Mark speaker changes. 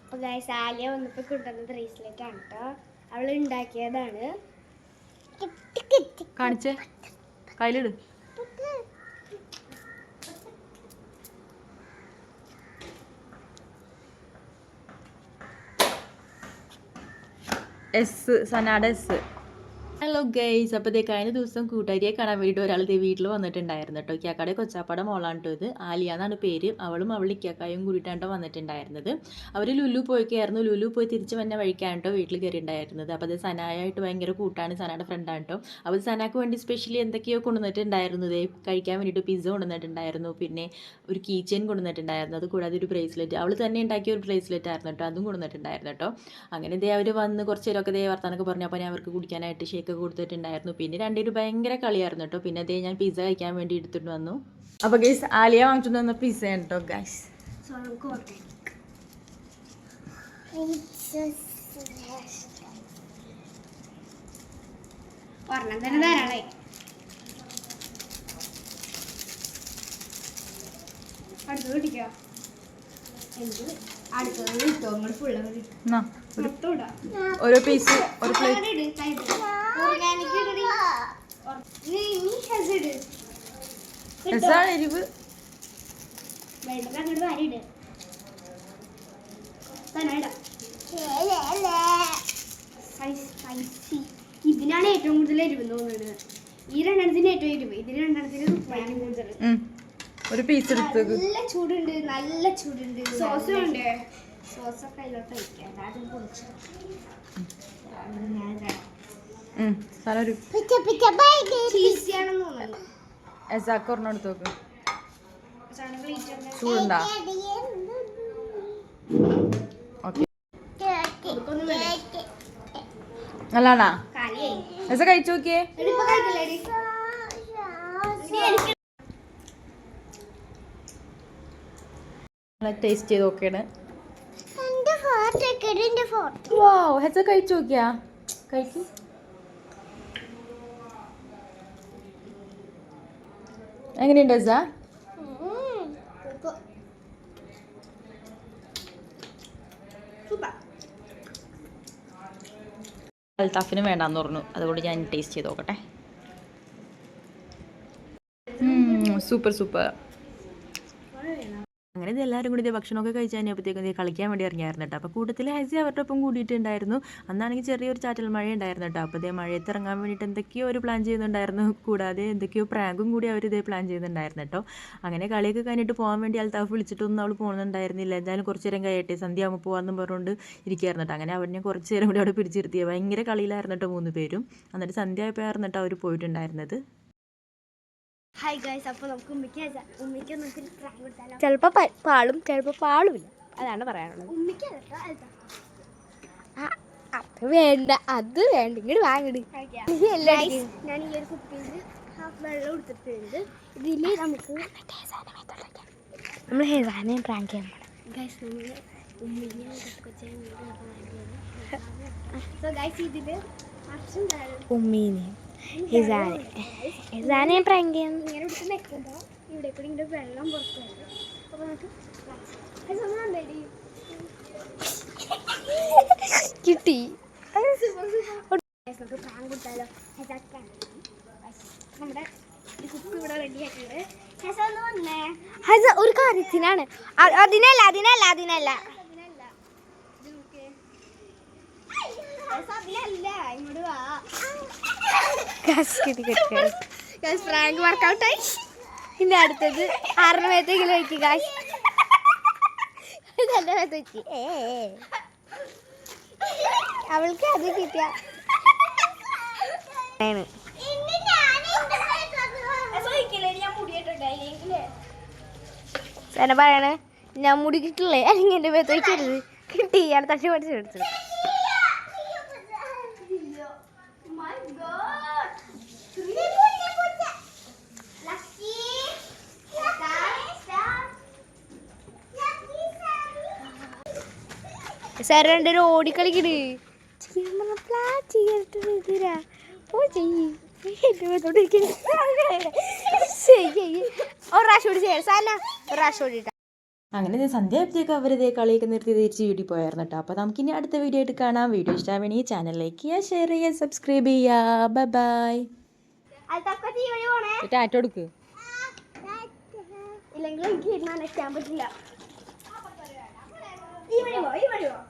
Speaker 1: അപ്പോൾ ഗൈസ് ആലിയ വന്നപ്പോൾ കൊണ്ടുവന്ന ബ്രേസ്ലെറ്റ് ആണ് കേട്ടോ. അവൾ ഉണ്ടാക്കിയതാണ്.
Speaker 2: കാണിച്ചേ, കയ്യിലിട്. എസ് സനാഡ എസ്. ഹലോ ഗൈസ്, അപ്പോൾ ഇതേ കഴിഞ്ഞ ദിവസം കൂട്ടുകാരിയെ കാണാൻ വേണ്ടിയിട്ട് ഒരാൾ ഇതേ വീട്ടിൽ വന്നിട്ടുണ്ടായിരുന്നു കേട്ടോ. ഇക്കാക്കയുടെ കൊച്ചാപ്പാടെ മോളാണ് കേട്ടോ ഇത്. ആലിയ എന്നാണ് പേര്. അവളും അവളുടെ ഇക്കാക്കായും കൂടിയിട്ടാണ് വന്നിട്ടുണ്ടായിരുന്നത്. അവർ ലുലു പോയിക്കായിരുന്നു. ലുലു പോയി തിരിച്ച് വന്ന വഴിക്കാണ് കേട്ടോ വീട്ടിൽ കയറിയിട്ടുണ്ടായിരുന്നത്. അപ്പോൾ അത് സനായായിട്ട് ഭയങ്കര കൂട്ടാണ്. സനയുടെ ഫ്രണ്ടാണ് കേട്ടോ. അപ്പോൾ സനാക്ക് വേണ്ടി സ്പെഷ്യലി എന്തൊക്കെയോ കൊണ്ടുവന്നിട്ടുണ്ടായിരുന്നു. ഇതേ കഴിക്കാൻ വേണ്ടിയിട്ട് പിസ്സ കൊണ്ടുവന്നിട്ടുണ്ടായിരുന്നു, പിന്നെ ഒരു കീ ചെയിൻ കൊണ്ടുവന്നിട്ടുണ്ടായിരുന്നു, അത് കൂടാതെ ഒരു ബ്രേസ്ലെറ്റ്, അവൾ തന്നെ ഉണ്ടാക്കിയ ഒരു ബ്രേസ്ലെറ്റ് ആയിരുന്നു കേട്ടോ, അതും കൊണ്ടുവന്നിട്ടുണ്ടായിരുന്നു കേട്ടോ. അങ്ങനെ ഇതേ അവർ വന്ന് കുറച്ച് നേരമൊക്കെ ഇതേ വർത്താനൊക്കെ പറഞ്ഞു. അപ്പോൾ ഞാൻ അവർക്ക് കുടിക്കാനായിട്ട് ഷേക്ക് കൊടുത്തിട്ടുണ്ടായിരുന്നു. പിന്നെ രണ്ടുപേരും ഭയങ്കര കളിയായിരുന്നു കേട്ടോ. പിന്നെ അതേ ഞാൻ പിസ്സ കഴിക്കാൻ വേണ്ടി എടുത്തിട്ട് വന്നു. അപ്പോൾ ഗൈസ് ആലിയ വാങ്ങിച്ചിട്ട് വന്ന പിസ്സ കേട്ടോ ഗൈസ്. ഓരോ പീസ് ഒരു പ്ലേറ്റ്. എരിവ്
Speaker 1: ഇതിനാണ് ഏറ്റവും കൂടുതൽ എരിവ് തോന്നുന്നത്. ഈ രണ്ടെണ്ണത്തിന് ഏറ്റവും എരിവ്, ഇതിന് രണ്ടെണ്ണത്തിന് കൂടുതൽ.
Speaker 2: ഒരു പീസ് എടുത്ത്.
Speaker 1: നല്ല ചൂടുണ്ട്, നല്ല ചൂടുണ്ട്. സോസും ഉണ്ട്. സോസൊക്കെ അതിലോട്ട് വയ്ക്കാം. അതും പൊളിച്ചു
Speaker 2: ഒരെണ്ണം എടുത്ത് നോക്ക്. ചൂടുണ്ടാ? ഓക്കെ, നല്ലതാണാ? എസ കഴിച്ചു നോക്കിയേ. ടേസ്റ്റ് ചെയ്ത് നോക്കിയാണ്. ഹെസ കഴിച്ചു നോക്കിയാ? കഴിക്കും. എങ്ങനെയുണ്ട് ഹെസ? അൽത്താഫിന് വേണ്ടാന്ന് പറഞ്ഞു, അതുകൊണ്ട് ഞാൻ ടേസ്റ്റ് ചെയ്ത് നോക്കട്ടെ. Super super. അങ്ങനെ ഇത് എല്ലാവരും കൂടി ഇതേ ഭക്ഷണമൊക്കെ കഴിച്ച് കഴിഞ്ഞപ്പോഴത്തേക്കും ഇതേ കളിക്കാൻ വേണ്ടി ഇറങ്ങിയായിരുന്നു കേട്ടോ. അപ്പോൾ കൂട്ടത്തിൽ ഹൈസി അവരുടെ ഒപ്പം കൂടിയിട്ടുണ്ടായിരുന്നു. അന്നാണെങ്കിൽ ചെറിയൊരു ചാറ്റൽ മഴ ഉണ്ടായിരുന്നു കേട്ടോ. അപ്പോൾ ഇതേ മഴയത്ത് ഇറങ്ങാൻ വേണ്ടിയിട്ട് എന്തൊക്കെയോ ഒരു പ്ലാൻ ചെയ്യുന്നുണ്ടായിരുന്നു. കൂടാതെ എന്തൊക്കെയോ പ്രാങ്കും കൂടി അവർ ഇതേ പ്ലാൻ ചെയ്യുന്നുണ്ടായിരുന്നു കേട്ടോ. അങ്ങനെ കളിയൊക്കെ കഴിഞ്ഞിട്ട് പോകാൻ വേണ്ടി അൽത്താഫ് വിളിച്ചിട്ടൊന്നും അവൾ പോകുന്നുണ്ടായിരുന്നില്ല. എന്തായാലും കുറച്ച് നേരം കഴിയട്ടെ, സന്ധ്യയാകുമ്പോൾ പോകാമെന്നും പറഞ്ഞുകൊണ്ട് ഇരിക്കുകയായിരുന്നു കേട്ടോ. അങ്ങനെ അവനെ കുറച്ച് നേരം കൂടി അവിടെ പിടിച്ചിരുത്തിയത്. ഭയങ്കര കളിയിലായിരുന്നു കേട്ടോ 3 പേരും. എന്നിട്ട് സന്ധ്യ ആയപ്പോഴായിരുന്നു കേട്ടോ അവർ പോയിട്ടുണ്ടായിരുന്നത്.
Speaker 1: ഹായ് ഗൈസ്, അപ്പോൾ നമുക്ക് ഉമ്മിക്ക് ചിലപ്പോൾ പാളും ചിലപ്പോൾ പാളുമില്ല, അതാണ് പറയാനുള്ളത്. അത് വേണ്ട, അത് വേണ്ട, ഇങ്ങോട്ട് വാങ്ങിട്. ഞാൻ ഈ ഒരു കുപ്പിയിൽ ഹാഫ് വെള്ളം എടുത്തിട്ടുണ്ട്. ഇതിൽ നമുക്ക് നമ്മൾ ഹെസാനെ പ്രാങ്ക് ചെയ്യാൻ പോകണം ഗൈസ്. ഉമ്മീനെ ഹിസാനെ പ്രാങ്ക് ചെയ്യാൻ ഇങ്ങനെ എടുത്ത് നിൽക്കുമ്പോൾ ഇവിടെ കൂടി ഇങ്ങനെ വെള്ളം പുറത്ത് വരും. അപ്പോൾ നമുക്ക് കിട്ടി. നമുക്ക് പ്രാങ്ക് കൊടുത്താലോ? നമ്മുടെ കുപ്പി ഇവിടെ റെഡിയാക്കിയത് ഒരു കാര്യത്തിനാണ്. അതിനല്ല അതിനല്ല അതിനല്ല ഇങ്ങോട്ട് വാ. പ്രാങ്ക് വർക്കൗട്ടായി. ഇനി അടുത്തത് 6 മേത്തേക്കിൽ വയ്ക്കുക. നല്ല മേത്ത് വെച്ച് അവൾക്ക് അത് കിട്ടിയ സന പറയണേ, ഞാൻ മുടി കിട്ടില്ലേ, അല്ലെങ്കിൽ എൻ്റെ മേത്ത് വെക്കരുത്. കിട്ടി, ഇയാൾ തട്ടി പഠിച്ചെടുത്തു. സാർ രണ്ടൊരു ഓടിക്കളിക്കണ്. പ്രാവശ്യം കൂടി ചെയ്യാം സാധന ഒരു പ്രാവശ്യം കൂടി ഇട്ടാ.
Speaker 2: അങ്ങനെ സന്ധ്യയായപ്പോഴത്തേക്ക് അവരിതേ കളിയൊക്കെ നിർത്തി തിരിച്ച് വീട്ടിൽ പോയായിരുന്നു കേട്ടോ. അപ്പോൾ നമുക്കിനി അടുത്ത വീഡിയോ ആയിട്ട് കാണാം. വീഡിയോ ഇഷ്ടമാണെങ്കിൽ ചാനൽ ലൈക്ക് ചെയ്യുക, ഷെയർ ചെയ്യുക, സബ്സ്ക്രൈബ് ചെയ്യുക. Bye bye. ടാറ്റ കൊടുക്ക്.
Speaker 1: ഇല്ലെങ്കിൽ എനിക്ക് തീരുമാനിക്കാൻ പറ്റില്ല. ഈ വഴി പോ.